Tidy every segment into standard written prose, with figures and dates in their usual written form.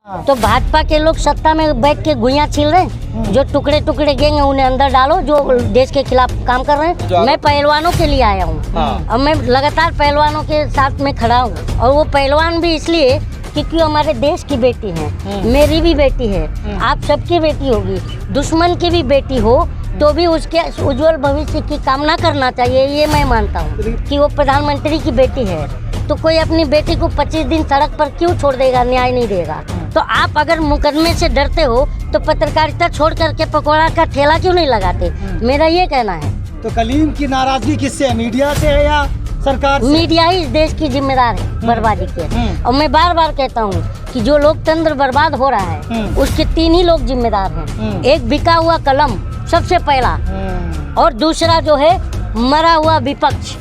तो भाजपा के लोग सत्ता में बैठ के गुइयां छील रहे हैं। जो टुकड़े टुकड़े गैंग हैं उन्हें अंदर डालो, जो देश के खिलाफ काम कर रहे हैं। मैं पहलवानों के लिए आया हूँ और मैं लगातार पहलवानों के साथ में खड़ा हूँ। और वो पहलवान भी इसलिए क्योंकि हमारे देश की बेटी है, मेरी भी बेटी है, आप सबकी बेटी होगी। दुश्मन की भी बेटी हो तो भी उसके उज्जवल भविष्य की कामना करना चाहिए। ये मैं मानता हूँ कि वो प्रधानमंत्री की बेटी है, तो कोई अपनी बेटी को 25 दिन सड़क पर क्यों छोड़ देगा, न्याय नहीं देगा। तो आप अगर मुकदमे से डरते हो तो पत्रकारिता छोड़ करके पकौड़ा का ठेला क्यों नहीं लगाते, मेरा ये कहना है। तो कलीम की नाराजगी किससे है, मीडिया से है या सरकार से? मीडिया ही इस देश की जिम्मेदार है बर्बादी के। और मैं बार बार कहता हूँ कि जो लोकतंत्र बर्बाद हो रहा है उसके 3 ही लोग जिम्मेदार हैं। एक बिका हुआ कलम सबसे पहला, और दूसरा जो है मरा हुआ विपक्ष,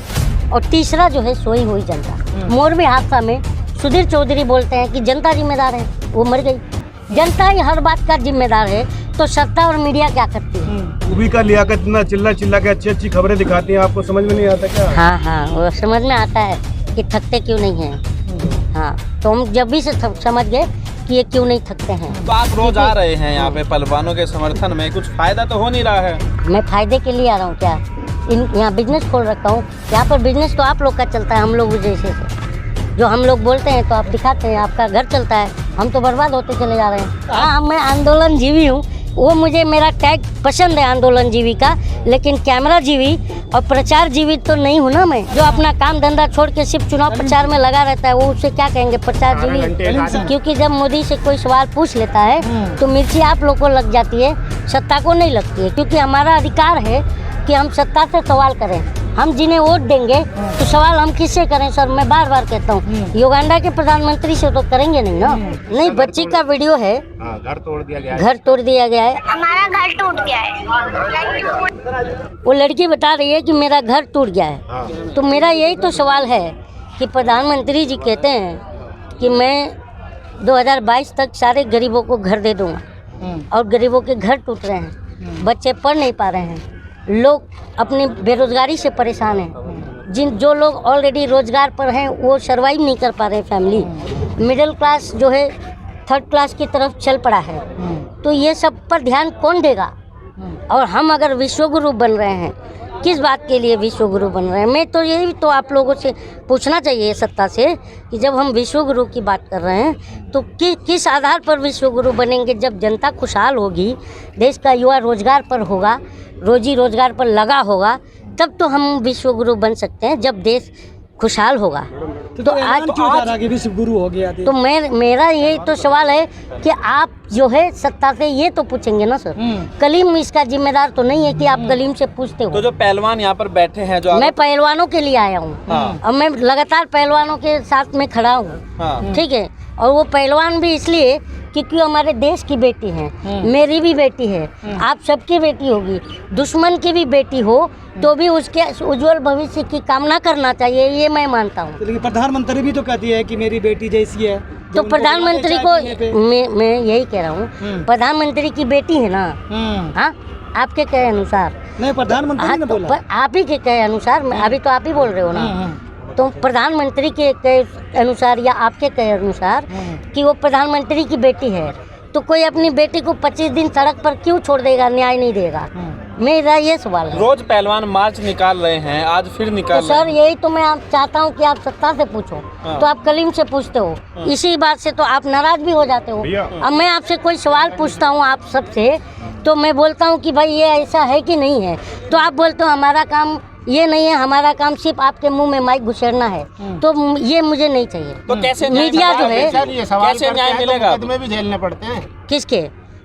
और तीसरा जो है सोई हुई जनता। मोरबी हादसा में सुधीर चौधरी बोलते हैं कि जनता जिम्मेदार है, वो मर गई। जनता ही हर बात का जिम्मेदार है, तो सत्ता और मीडिया क्या करती है? उभी का लियाकत इतना चिल्ला चिल्ला के अच्छी अच्छी खबरें दिखाती हैं, आपको समझ में नहीं आता क्या? हाँ हाँ, वो समझ में आता है कि थकते क्यों नहीं हैं। हाँ, तो हम जब भी से समझ गए कि ये क्यों नहीं थकते हैं। तो आप रोज आ रहे हैं यहाँ पे पहलवानों के समर्थन में, कुछ फायदा तो हो नहीं रहा है? मैं फायदे के लिए आ रहा हूँ क्या? यहाँ बिजनेस खोल रखा हूँ। यहाँ पर बिजनेस तो आप लोग का चलता है, हम लोग जैसे से जो हम लोग बोलते हैं तो आप दिखाते हैं, आपका घर चलता है, हम तो बर्बाद होते चले जा रहे हैं। हाँ, मैं आंदोलन जीवी हूँ, वो मुझे मेरा टैग पसंद है आंदोलन जीवी का, लेकिन कैमरा जीवी और प्रचार जीवी तो नहीं हूँ ना मैं। जो अपना काम धंधा छोड़ के सिर्फ चुनाव प्रचार में लगा रहता है, वो उसे क्या कहेंगे, प्रचार जीवी? क्योंकि जब मोदी से कोई सवाल पूछ लेता है तो मिर्ची आप लोग को लग जाती है, सत्ता को नहीं लगती है। क्योंकि हमारा अधिकार है कि हम सत्ता से सवाल करें। हम जिन्हें वोट देंगे तो सवाल हम किससे करें सर? मैं बार बार कहता हूँ, युगांडा के प्रधानमंत्री से तो करेंगे नहीं ना। नहीं, बच्ची का वीडियो है, घर तोड़ दिया गया, घर तोड़ दिया गया है, हमारा घर टूट गया है। वो लड़की बता रही है कि मेरा घर टूट गया है। तो मेरा यही तो सवाल है कि प्रधानमंत्री जी कहते हैं कि मैं 2022 तक सारे गरीबों को घर दे दूंगा, और गरीबों के घर टूट रहे हैं, बच्चे पढ़ नहीं पा रहे हैं, लोग अपनी बेरोजगारी से परेशान हैं। जो लोग ऑलरेडी रोजगार पर हैं वो सर्वाइव नहीं कर पा रहे, फैमिली मिडिल क्लास जो है 3rd क्लास की तरफ चल पड़ा है। तो ये सब पर ध्यान कौन देगा? और हम अगर विश्वगुरु बन रहे हैं, किस बात के लिए विश्वगुरु बन रहे हैं? मैं तो यही तो आप लोगों से पूछना चाहिए सत्ता से कि जब हम विश्वगुरु की बात कर रहे हैं तो किस आधार पर विश्वगुरु बनेंगे? जब जनता खुशहाल होगी, देश का युवा रोजगार पर होगा, रोजी रोजगार पर लगा होगा, तब तो हम विश्वगुरु बन सकते हैं, जब देश खुशहाल होगा। तो आज क्यों जा रहा कि विश्वगुरु हो गया? तो मेरा यही तो सवाल है कि आप जो है सत्ता से ये तो पूछेंगे ना सर। कलीम इसका जिम्मेदार तो नहीं है कि आप कलीम से पूछते हो। तो जो पहलवान यहाँ पर बैठे हैं, जो मैं पहलवानों के लिए आया हूँ और मैं लगातार पहलवानों के साथ में खड़ा हूँ, ठीक है। और वो पहलवान भी इसलिए क्योंकि हमारे देश की बेटी है, मेरी भी बेटी है, आप सबकी बेटी होगी। दुश्मन की भी बेटी हो तो भी उसके उज्जवल भविष्य की कामना करना चाहिए, ये मैं मानता हूँ। लेकिन प्रधानमंत्री भी तो कहती है कि मेरी बेटी जैसी है। तो प्रधानमंत्री को मैं यही कह रहा हूँ, प्रधानमंत्री की बेटी है ना। हाँ, आपके कहे अनुसार नहीं, प्रधानमंत्री ने बोला। आप ही के कहे अनुसार, अभी तो आप ही बोल रहे हो ना। तो प्रधानमंत्री के कहे अनुसार या आपके कहे अनुसार कि वो प्रधानमंत्री की बेटी है, तो कोई अपनी बेटी को 25 दिन सड़क पर क्यों छोड़ देगा, न्याय नहीं देगा? मेरा ये सवाल है। रोज पहलवान मार्च निकाल रहे हैं, आज फिर निकाल तो सर यही तो मैं आप चाहता हूँ कि आप सत्ता से पूछो, तो आप कलीम से पूछते हो, इसी बात से तो आप नाराज भी हो जाते हो। अब मैं आपसे कोई सवाल पूछता हूँ आप सबसे, तो मैं बोलता हूँ कि भाई ये ऐसा है कि नहीं है, तो आप बोलते हो हमारा काम ये नहीं है, हमारा काम सिर्फ आपके मुंह में माइक घुसेड़ना है। तो ये मुझे नहीं चाहिए। तो कैसे मीडिया जो है, कैसे न्याय मिलेगा? मुकदमे भी झेलने पड़ते हैं। किसके?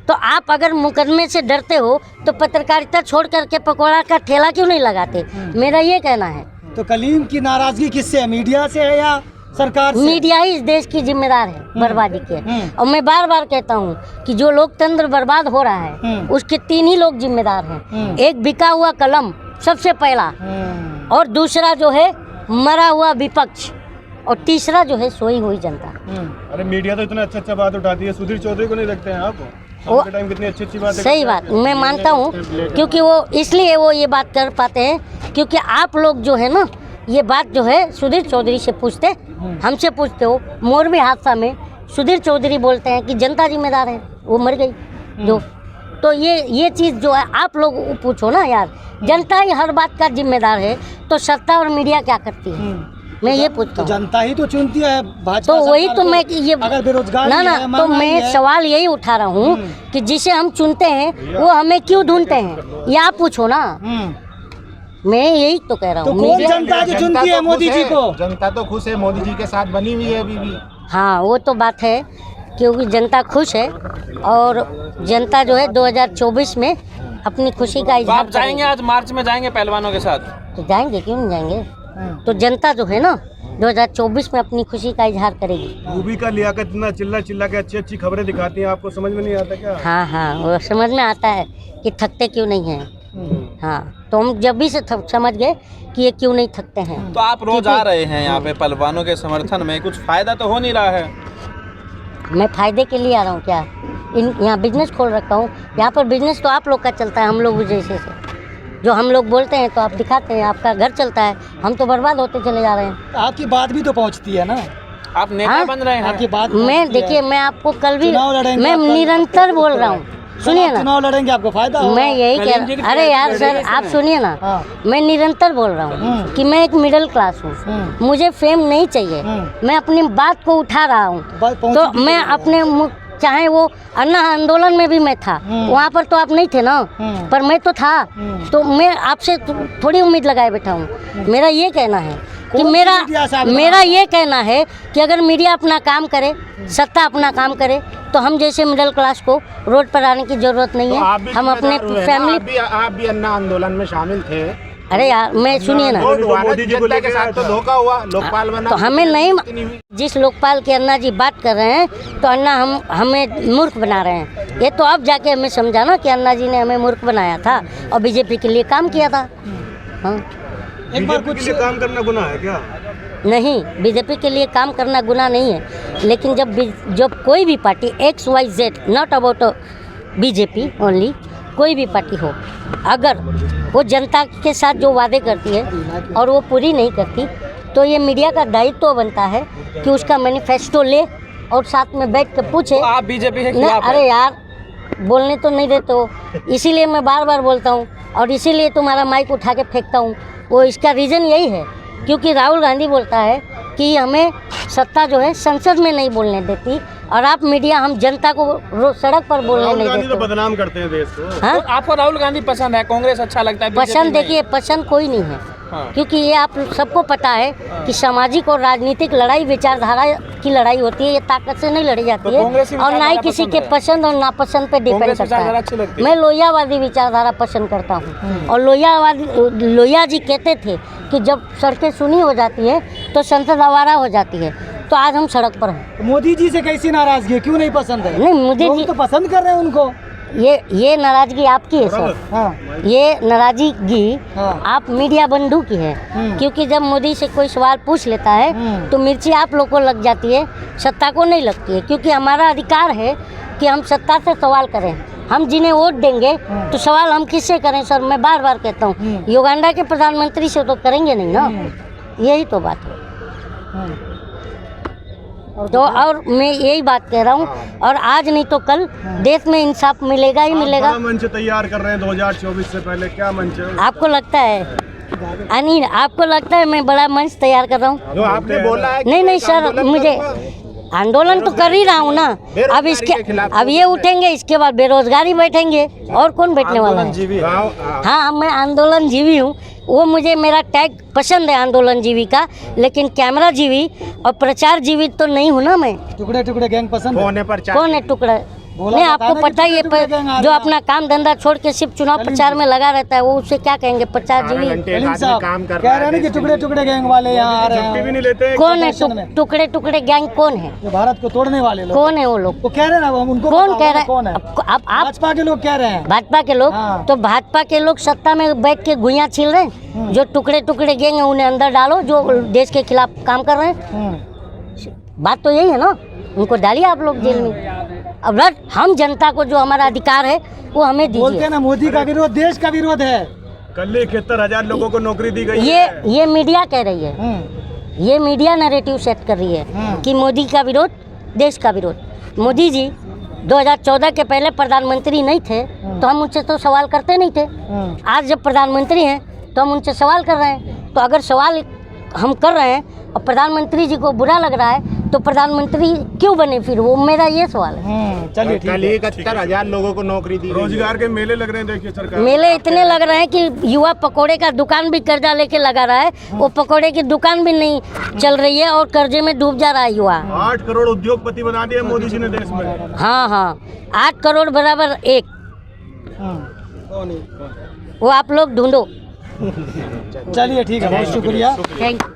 तो आप अगर मुकदमे से डरते हो तो पत्रकारिता छोड़ करके पकौड़ा का ठेला क्यों नहीं लगाते, मेरा ये कहना है। तो कलीम की नाराजगी किससे है, मीडिया से है या सरकार से? मीडिया ही इस देश की जिम्मेदार है बर्बादी के। और मैं बार बार कहता हूँ कि जो लोकतंत्र बर्बाद हो रहा है उसके 3 ही लोग जिम्मेदार हैं। एक बिका हुआ कलम सबसे पहला, और दूसरा जो है मरा हुआ विपक्ष, और तीसरा जो है सोई हुई जनता। अरे मीडिया तो इतना अच्छा बात उठाती है, सुधीर चौधरी को नहीं देखते हैं आप? वो टाइम कितनी अच्छी बात है। सही बात मैं मानता हूँ, क्योंकि वो इसलिए वो ये बात कर पाते हैं क्योंकि आप लोग जो है ना ये बात जो है सुधीर चौधरी से पूछते, हमसे पूछते हो। मोरबी हादसा में सुधीर चौधरी बोलते हैं कि जनता जिम्मेदार है, वो मर गई जो। तो ये चीज़ जो है आप लोग पूछो ना यार, जनता ही हर बात का जिम्मेदार है तो सत्ता और मीडिया क्या करती है? मैं ये पूछता तो हूँ। जनता ही तो चुनती है भाजपा तो वही सरकार तो को। मैं ये अगर बेरोजगार ना ना तो मैं सवाल यही उठा रहा हूँ कि जिसे हम चुनते हैं वो हमें क्यों ढूंढते हैं, ये आप पूछो ना। मैं यही तो कह रहा तो हूँ। कौन मीडिया जनता जो चुनती है मोदी जी को? जनता तो खुश है, मोदी जी के साथ बनी हुई है अभी भी। हाँ वो तो बात है, क्योंकि जनता खुश है और जनता जो है 2024 में अपनी खुशी का तो इजहार आप जाएंगे, करेगी। आज मार्च में जाएंगे पहलवानों के साथ? तो जाएंगे, क्यों नहीं जाएंगे? तो जनता जो है ना 2024 में अपनी खुशी का इजहार करेगी। मूवी का लियाकत इतना चिल्ला चिल्ला के अच्छी अच्छी खबरें दिखाती हैं, आपको समझ में नहीं आता क्या? हाँ हाँ वो समझ में आता है कि थकते क्यों नहीं हैं। हाँ तो हम जब भी से समझ गए कि ये क्यों नहीं थकते हैं। तो आप रोज आ रहे हैं यहाँ पे पहलवानों के समर्थन में, कुछ फायदा तो हो नहीं रहा है? मैं फ़ायदे के लिए आ रहा हूँ क्या? यहाँ बिजनेस खोल रखा हूँ। यहाँ पर बिजनेस तो आप लोग का चलता है, हम लोग जैसे से जो हम लोग बोलते हैं तो आप दिखाते हैं, आपका घर चलता है, हम तो बर्बाद होते चले जा रहे हैं। आपकी बात भी तो पहुंचती है ना, आप नेता हाँ? बन रहे हैं। आपकी बात मैं पहुंचती है। देखिए मैं आपको कल भी चुनाव लड़ेंगे मैं आप कल। निरंतर बोल रहा हूँ, सुनिए आप ना। चुनाव लड़ेंगे आपको फायदा होगा। मैं यही कह रहा हूँ, अरे यार सर आप सुनिए ना। हाँ। मैं निरंतर बोल रहा हूँ कि मैं एक मिडिल क्लास हूँ, मुझे फेम नहीं चाहिए, मैं अपनी बात को उठा रहा हूँ। बात पहुंची तो भी मैं है। अपने चाहे वो अन्ना आंदोलन में भी मैं था, वहाँ पर तो आप नहीं थे ना, पर मैं तो था। तो मैं आपसे थोड़ी उम्मीद लगाए बैठा हूँ। मेरा ये कहना है कि कौन सी मीडिया से आप मेरा ये कहना है कि अगर मीडिया अपना काम करे, सत्ता अपना काम करे, तो हम जैसे मिडिल क्लास को रोड पर आने की जरूरत नहीं है। हम अपने फैमिली आप भी अन्ना आंदोलन में शामिल थे। अरे यार मैं सुनिए ना, मोदी जी को जनता के लेके साथ तो धोखा हुआ, लोकपाल बना तो हमें नहीं, जिस लोकपाल के अन्ना जी बात कर रहे हैं तो अन्ना हमें मूर्ख बना रहे हैं। ये तो अब जाके हमें समझा ना कि अन्ना जी ने हमें मूर्ख बनाया था और बीजेपी के लिए काम किया था। हाँ एक बार बीजेपी कुछ के लिए काम करना गुनाह है क्या? नहीं, बीजेपी के लिए काम करना गुनाह नहीं है, लेकिन जब कोई भी party XYZ, not about BJP only, कोई भी पार्टी हो, अगर वो जनता के साथ जो वादे करती है और वो पूरी नहीं करती, तो ये मीडिया का दायित्व बनता है कि उसका मैनिफेस्टो ले और साथ में बैठ के पूछे। तो आप बीजेपी के नहीं, खिलाफ अरे हैं? यार बोलने तो नहीं देते हो, इसीलिए मैं बार बार बोलता हूँ और इसीलिए तुम्हारा माइक उठा के फेंकता हूँ। वो इसका रीज़न यही है क्योंकि राहुल गांधी बोलता है कि हमें सत्ता जो है संसद में नहीं बोलने देती और आप मीडिया हम जनता को सड़क पर बोलने राहुल नहीं गांधी तो देते। बदनाम करते हैं देश को। हाँ? तो आपको राहुल गांधी पसंद है, कांग्रेस अच्छा लगता है? पसंद बीजेपी नहीं? देखिए, पसंद कोई नहीं है। हाँ। क्योंकि ये आप सबको पता है कि सामाजिक और राजनीतिक लड़ाई विचारधारा की लड़ाई होती है, ये ताकत से नहीं लड़ी जाती तो है कांग्रेस की और ना ही विचारधारा किसी पसंद के है? पसंद और नापसंद पे डिपेंड कांग्रेस करता विचारधारा है। अच्छी लगती है? मैं लोहियावादी विचारधारा पसंद करता हूँ और लोहिया जी कहते थे कि जब सड़कें सुनी हो जाती है तो संसद आवारा हो जाती है। तो आज हम सड़क पर हैं। मोदी जी से कैसी नाराजगी है, क्यों नहीं पसंद है? नहीं, मोदी लोग जी तो पसंद कर रहे हैं उनको। ये नाराजगी आपकी है सर, हाँ ये नाराजगी हाँ। आप मीडिया बंधु की है। क्योंकि जब मोदी से कोई सवाल पूछ लेता है तो मिर्ची आप लोग को लग जाती है, सत्ता को नहीं लगती है। क्योंकि हमारा अधिकार है कि हम सत्ता से सवाल करें, हम जिन्हें वोट देंगे तो सवाल हम किससे करें सर? मैं बार बार कहता हूँ, युगांडा के प्रधानमंत्री से तो करेंगे नहीं ना, यही तो बात है। तो और मैं यही बात कह रहा हूँ, और आज नहीं तो कल देश में इंसाफ मिलेगा ही मिलेगा। आप बड़ा मंच तैयार कर रहे हैं 2024 से पहले, क्या मंच है? आपको लगता है अनिल, आपको लगता है मैं बड़ा मंच तैयार कर रहा हूँ? जो आपने बोला है कि नहीं एक सर, आंदोलन मुझे करूंगा। आंदोलन तो कर ही रहा हूँ ना। अब ये उठेंगे, इसके बाद बेरोजगारी बैठेंगे, और कौन बैठने वाला है? हाँ मैं आंदोलन जीवी हूँ, वो मुझे मेरा टैग पसंद है आंदोलन जीवी का, लेकिन कैमरा जीवी और प्रचार जीवी तो नहीं हूँ ना मैं। टुकड़े टुकड़े गैंग पसंद है? होने पर कौन है टुकड़ा? बोला नहीं, जाता आपको है ना कि पता ही है, टुकड़े गैंग आ जो गया। अपना काम धंधा छोड़ के सिर्फ चुनाव प्रचार में लगा रहता है, वो उसे क्या कहेंगे? प्रचार जीवी? कलीम साहब कह रहे हैं ना कि टुकड़े टुकड़े गैंग वाले यहाँ आ रहे छुट्टी भी हैं, नहीं लेते हैं। कौन है प्रदर्शन में। टुकड़े टुकड़े गैंग? कौन है? जो भारत को तोड़ने वाले लोग। कौन है वो लोग? वो कह रहे हैं ना, हम उनको कौन बताओ कह ना रहा है? कौन है? आप भाजपा के लोग कह रहे हैं। भाजपा के लोग? हाँ। तो भाजपा के लोग सत्ता में बैठ के गुइयाँ छील रहे हैं। जो टुकड़े टुकड़े गैंग है उन्हें अंदर डालो, जो देश के खिलाफ काम कर रहे हैं। बात तो यही है ना, उनको डालिए आप लोग जेल में। अब हम जनता को जो हमारा अधिकार है वो हमें बोलते दीजिए। हैं ना, मोदी का विरोध देश का विरोध है। कल 71,000 लोगों को नौकरी दी गई है। ये मीडिया कह रही है, ये मीडिया नैरेटिव सेट कर रही है कि मोदी का विरोध देश का विरोध। मोदी जी 2014 के पहले प्रधानमंत्री नहीं थे तो हम उनसे तो सवाल करते नहीं थे। आज जब प्रधानमंत्री हैं तो हम उनसे सवाल कर रहे हैं। तो अगर सवाल हम कर रहे हैं और प्रधानमंत्री जी को बुरा लग रहा है तो प्रधानमंत्री क्यों बने फिर, वो मेरा ये सवाल है। चलिए ठीक कल है। 71,000 लोगों को नौकरी दी गई। रोजगार के मेले लग रहे हैं, देखिए सरकार। मेले इतने लग रहे हैं कि युवा पकोड़े का दुकान भी कर्जा लेके लगा रहा है, वो पकोड़े की दुकान भी नहीं चल रही है और कर्जे में डूब जा रहा है युवा। 8 करोड़ उद्योगपति बना दिए मोदी जी ने देश में। हाँ हाँ, 8 करोड़ बराबर एक, वो आप लोग ढूंढो। चलिए ठीक है, बहुत शुक्रिया। थैंक